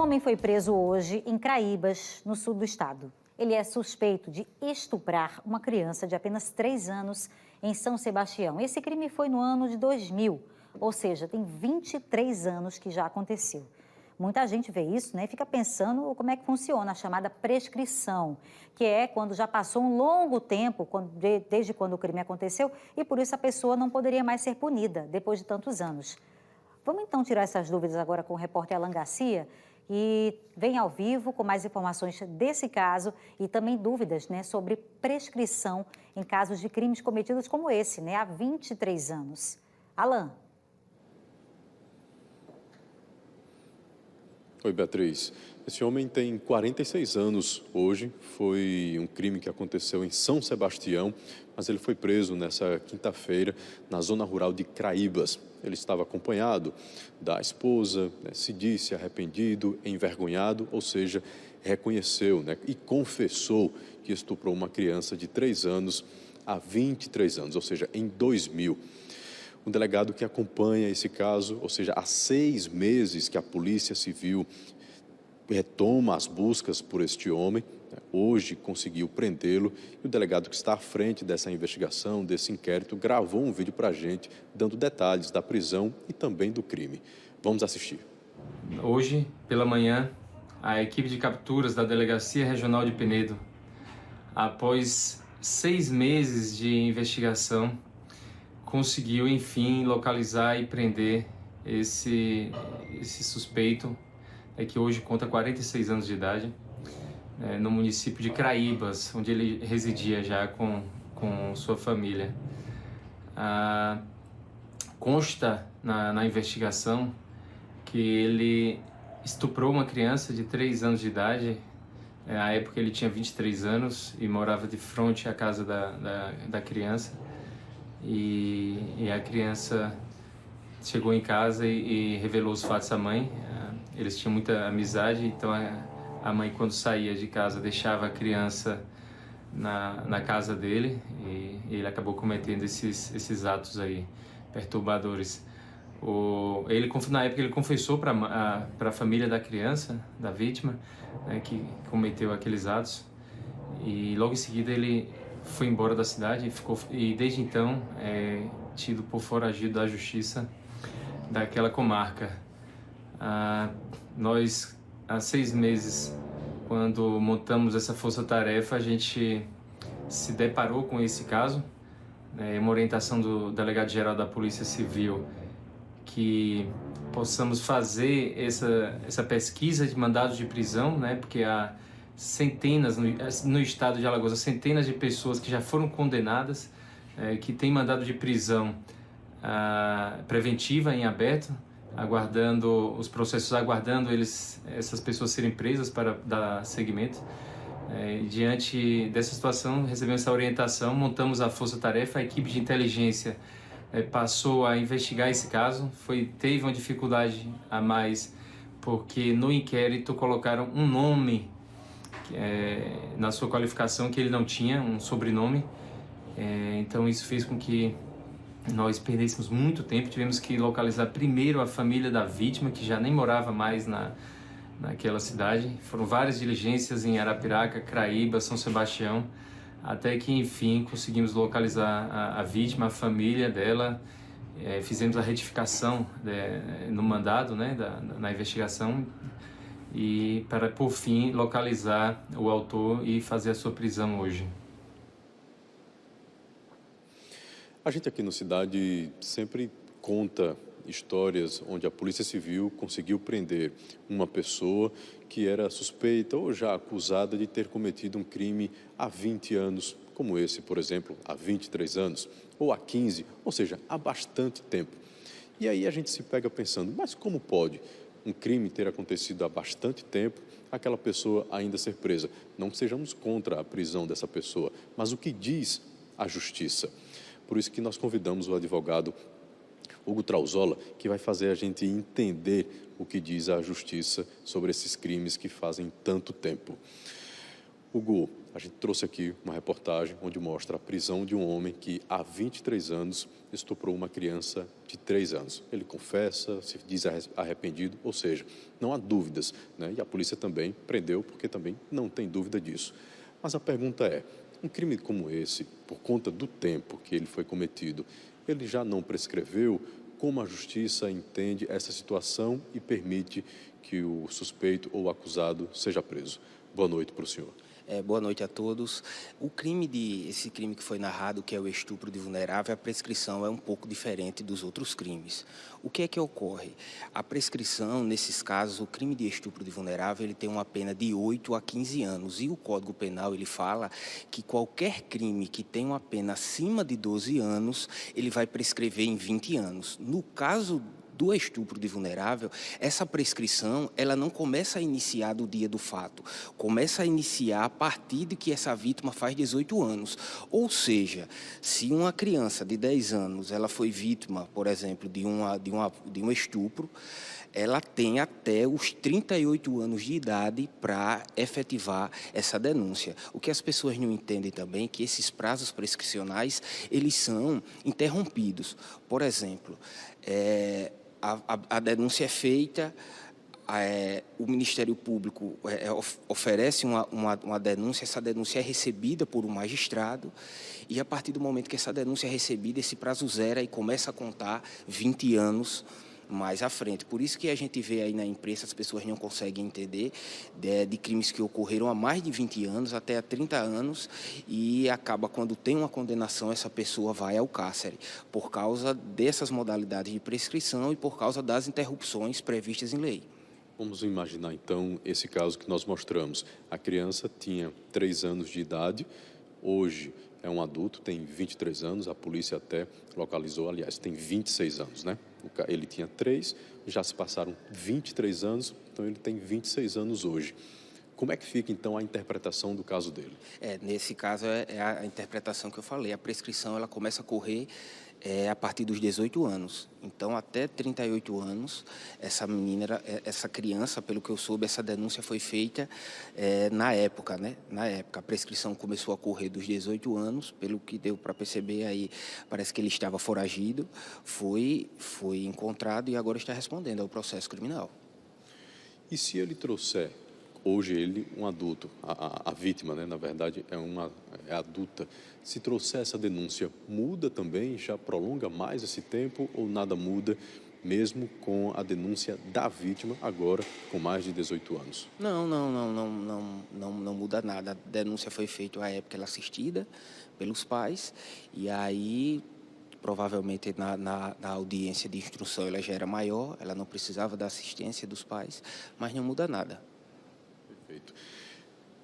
homem foi preso hoje em Craíbas, no sul do estado. Ele é suspeito de estuprar uma criança de apenas 3 anos em São Sebastião. Esse crime foi no ano de 2000, ou seja, tem 23 anos que já aconteceu. Muita gente vê isso, né, e fica pensando como é que funciona a chamada prescrição, que é quando já passou um longo tempo, desde quando o crime aconteceu, e por isso a pessoa não poderia mais ser punida depois de tantos anos. Vamos então tirar essas dúvidas agora com o repórter Alan Garcia, que vem ao vivo com mais informações desse caso e também dúvidas, né, sobre prescrição em casos de crimes cometidos como esse, né, há 23 anos. Alan. Oi, Beatriz. Esse homem tem 46 anos hoje. Foi um crime que aconteceu em São Sebastião, mas ele foi preso nessa quinta-feira na zona rural de Craíbas. Ele estava acompanhado da esposa, né, se disse arrependido, envergonhado, ou seja, reconheceu, né, e confessou que estuprou uma criança de 3 anos há 23 anos, ou seja, em 2000. Um delegado que acompanha esse caso, ou seja, há 6 meses que a Polícia Civil retoma as buscas por este homem, né? Hoje conseguiu prendê-lo e o delegado que está à frente dessa investigação, desse inquérito, gravou um vídeo para a gente, dando detalhes da prisão e também do crime. Vamos assistir. Hoje, pela manhã, a equipe de capturas da Delegacia Regional de Penedo, após 6 meses de investigação, conseguiu, enfim, localizar e prender esse suspeito, que hoje conta 46 anos de idade, no município de Craíbas, onde ele residia já com sua família. Consta na investigação que ele estuprou uma criança de 3 anos de idade. À época ele tinha 23 anos e morava de frente à casa da criança. E a criança chegou em casa e revelou os fatos à mãe. Eles tinham muita amizade, então a mãe, quando saía de casa, deixava a criança na casa dele e ele acabou cometendo esses atos aí perturbadores. Na época ele confessou para a família da criança, da vítima, né, que cometeu aqueles atos, e logo em seguida ele foi embora da cidade e desde então é tido por foragido da justiça daquela comarca. Nós, há 6 meses, quando montamos essa força-tarefa, a gente se deparou com esse caso, uma orientação do delegado-geral da Polícia Civil, que possamos fazer essa pesquisa de mandados de prisão, né, porque há centenas, no estado de Alagoas, centenas de pessoas que já foram condenadas, que têm mandado de prisão preventiva em aberto, aguardando os processos, essas pessoas serem presas para dar seguimento. Diante dessa situação, recebemos essa orientação, montamos a força-tarefa, a equipe de inteligência passou a investigar esse caso. Teve uma dificuldade a mais, porque no inquérito colocaram um nome na sua qualificação que ele não tinha, um sobrenome. Então isso fez com que nós perdêssemos muito tempo. Tivemos que localizar primeiro a família da vítima, que já nem morava mais naquela cidade. Foram várias diligências em Arapiraca, Craíbas, São Sebastião, até que enfim conseguimos localizar a vítima, a família dela. Fizemos a retificação no mandado, né, na investigação, e para por fim localizar o autor e fazer a sua prisão hoje. A gente aqui na cidade sempre conta histórias onde a Polícia Civil conseguiu prender uma pessoa que era suspeita ou já acusada de ter cometido um crime há 20 anos, como esse, por exemplo, há 23 anos, ou há 15, ou seja, há bastante tempo. E aí a gente se pega pensando, mas como pode um crime ter acontecido há bastante tempo, aquela pessoa ainda ser presa? Não que sejamos contra a prisão dessa pessoa, mas o que diz a justiça? Por isso que nós convidamos o advogado Hugo Trauzola, que vai fazer a gente entender o que diz a justiça sobre esses crimes que fazem tanto tempo. Hugo, a gente trouxe aqui uma reportagem onde mostra a prisão de um homem que há 23 anos estuprou uma criança de 3 anos. Ele confessa, se diz arrependido, ou seja, não há dúvidas, né? E a polícia também prendeu porque também não tem dúvida disso. Mas a pergunta é, um crime como esse, por conta do tempo que ele foi cometido, ele já não prescreveu? Como a justiça entende essa situação e permite que o suspeito ou o acusado seja preso? Boa noite para o senhor. Boa noite a todos. Esse crime que foi narrado, que é o estupro de vulnerável, a prescrição é um pouco diferente dos outros crimes. O que é que ocorre? A prescrição, nesses casos, o crime de estupro de vulnerável, ele tem uma pena de 8 a 15 anos. E o Código Penal, ele fala que qualquer crime que tenha uma pena acima de 12 anos, ele vai prescrever em 20 anos. No caso do estupro de vulnerável, essa prescrição, ela não começa a iniciar do dia do fato, começa a iniciar a partir de que essa vítima faz 18 anos. Ou seja, se uma criança de 10 anos, ela foi vítima, por exemplo, de um estupro, ela tem até os 38 anos de idade para efetivar essa denúncia. O que as pessoas não entendem também é que esses prazos prescricionais, eles são interrompidos. Por exemplo, a denúncia é feita, o Ministério Público oferece uma denúncia, essa denúncia é recebida por um magistrado e, a partir do momento que essa denúncia é recebida, esse prazo zera e começa a contar 20 anos mais à frente. Por isso que a gente vê aí na imprensa, as pessoas não conseguem entender de crimes que ocorreram há mais de 20 anos, até há 30 anos, e acaba, quando tem uma condenação, essa pessoa vai ao cárcere, por causa dessas modalidades de prescrição e por causa das interrupções previstas em lei. Vamos imaginar, então, esse caso que nós mostramos. A criança tinha 3 anos de idade, hoje é um adulto, tem 23 anos, a polícia até localizou, aliás, tem 26 anos, né? Ele tinha 3, já se passaram 23 anos, então ele tem 26 anos hoje. Como é que fica, então, a interpretação do caso dele? Nesse caso, é a interpretação que eu falei. A prescrição, ela começa a correr a partir dos 18 anos. Então, até 38 anos, essa criança, pelo que eu soube, essa denúncia foi feita na época, né? Na época, a prescrição começou a correr dos 18 anos, pelo que deu para perceber aí, parece que ele estava foragido, foi encontrado e agora está respondendo ao processo criminal. E se ele trouxer, hoje ele, um adulto, a vítima, né, na verdade, é adulta, se trouxer essa denúncia, muda também, já prolonga mais esse tempo ou nada muda, mesmo com a denúncia da vítima, agora com mais de 18 anos? Não muda nada. A denúncia foi feita à época ela assistida pelos pais, e aí provavelmente na audiência de instrução ela já era maior, ela não precisava da assistência dos pais, mas não muda nada. Perfeito.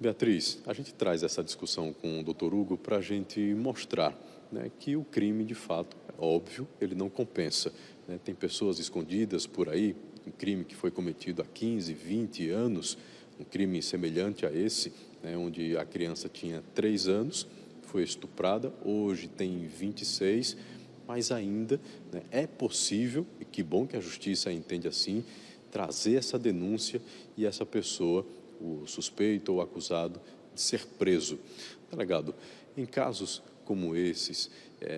Beatriz, a gente traz essa discussão com o Dr. Hugo para a gente mostrar, né, que o crime, de fato, é óbvio, ele não compensa, né? Tem pessoas escondidas por aí, um crime que foi cometido há 15, 20 anos, um crime semelhante a esse, né, onde a criança tinha 3 anos, foi estuprada, hoje tem 26, mas ainda, né, é possível, e que bom que a justiça entende assim, trazer essa denúncia e essa pessoa, o suspeito ou o acusado, de ser preso. Delegado, em casos como esses,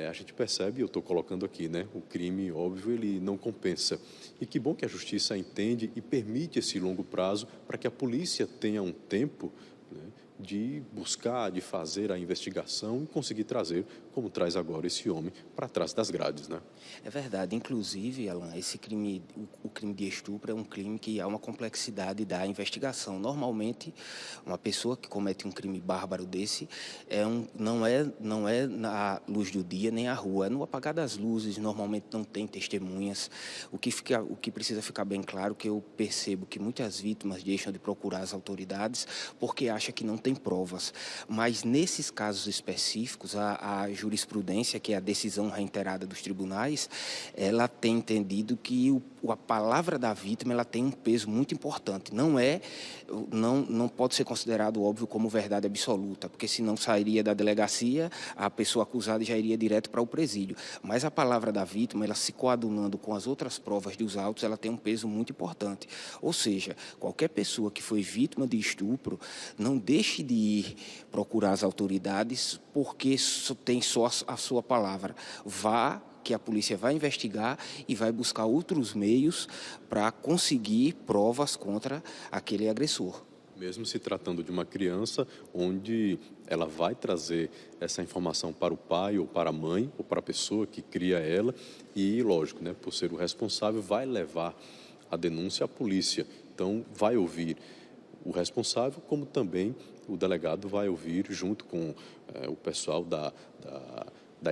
a gente percebe, eu estou colocando aqui, né, o crime, óbvio, ele não compensa. E que bom que a justiça entende e permite esse longo prazo para que a polícia tenha um tempo, né, de buscar, de fazer a investigação e conseguir trazer, como traz agora esse homem, para trás das grades, né? É verdade. Inclusive, Alan, esse crime, o crime de estupro é um crime que há uma complexidade da investigação. Normalmente, uma pessoa que comete um crime bárbaro desse não é na luz do dia nem à rua, é no apagar das luzes. Normalmente não tem testemunhas. O que precisa ficar bem claro, que eu percebo que muitas vítimas deixam de procurar as autoridades porque acham que não tem provas. Mas nesses casos específicos, a jurisprudência, que é a decisão reiterada dos tribunais, ela tem entendido que a palavra da vítima ela tem um peso muito importante. Não pode ser considerado, óbvio, como verdade absoluta, porque senão sairia da delegacia, a pessoa acusada já iria direto para o presídio. Mas a palavra da vítima, ela se coadunando com as outras provas dos autos, ela tem um peso muito importante. Ou seja, qualquer pessoa que foi vítima de estupro não deixe deixe de ir procurar as autoridades porque tem só a sua palavra. Vá, que a polícia vai investigar e vai buscar outros meios para conseguir provas contra aquele agressor. Mesmo se tratando de uma criança, onde ela vai trazer essa informação para o pai ou para a mãe ou para a pessoa que cria ela e, lógico, né, por ser o responsável, vai levar a denúncia à polícia. Então, vai ouvir o responsável, como também o delegado vai ouvir junto com o pessoal da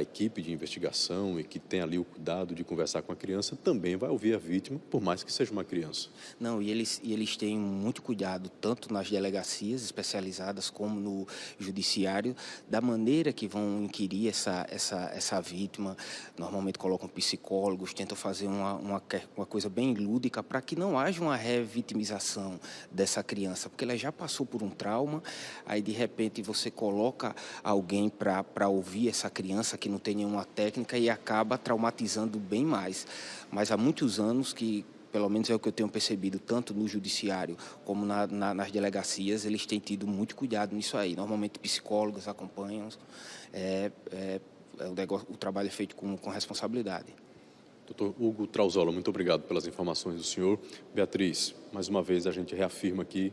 equipe de investigação e que tem ali o cuidado de conversar com a criança, também vai ouvir a vítima, por mais que seja uma criança. Não, e eles têm muito cuidado, tanto nas delegacias especializadas como no judiciário, da maneira que vão inquirir essa vítima. Normalmente colocam psicólogos, tentam fazer uma coisa bem lúdica para que não haja uma revitimização dessa criança, porque ela já passou por um trauma, aí de repente você coloca alguém para ouvir essa criança que não tem nenhuma técnica e acaba traumatizando bem mais. Mas há muitos anos que, pelo menos é o que eu tenho percebido, tanto no judiciário como nas delegacias, eles têm tido muito cuidado nisso aí. Normalmente psicólogos acompanham, o trabalho é feito com responsabilidade. Doutor Hugo Trauzola, muito obrigado pelas informações do senhor. Beatriz, mais uma vez a gente reafirma aqui,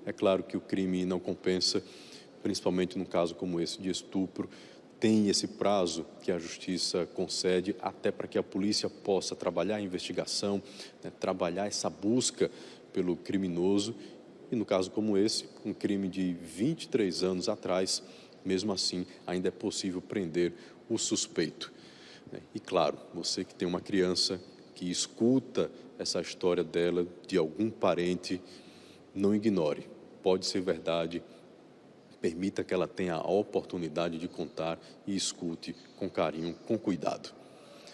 é claro que o crime não compensa, principalmente num caso como esse de estupro. Tem esse prazo que a justiça concede até para que a polícia possa trabalhar a investigação, né, trabalhar essa busca pelo criminoso. E no caso como esse, um crime de 23 anos atrás, mesmo assim, ainda é possível prender o suspeito. E claro, você que tem uma criança que escuta essa história dela de algum parente, não ignore. Pode ser verdade. Permita que ela tenha a oportunidade de contar e escute com carinho, com cuidado.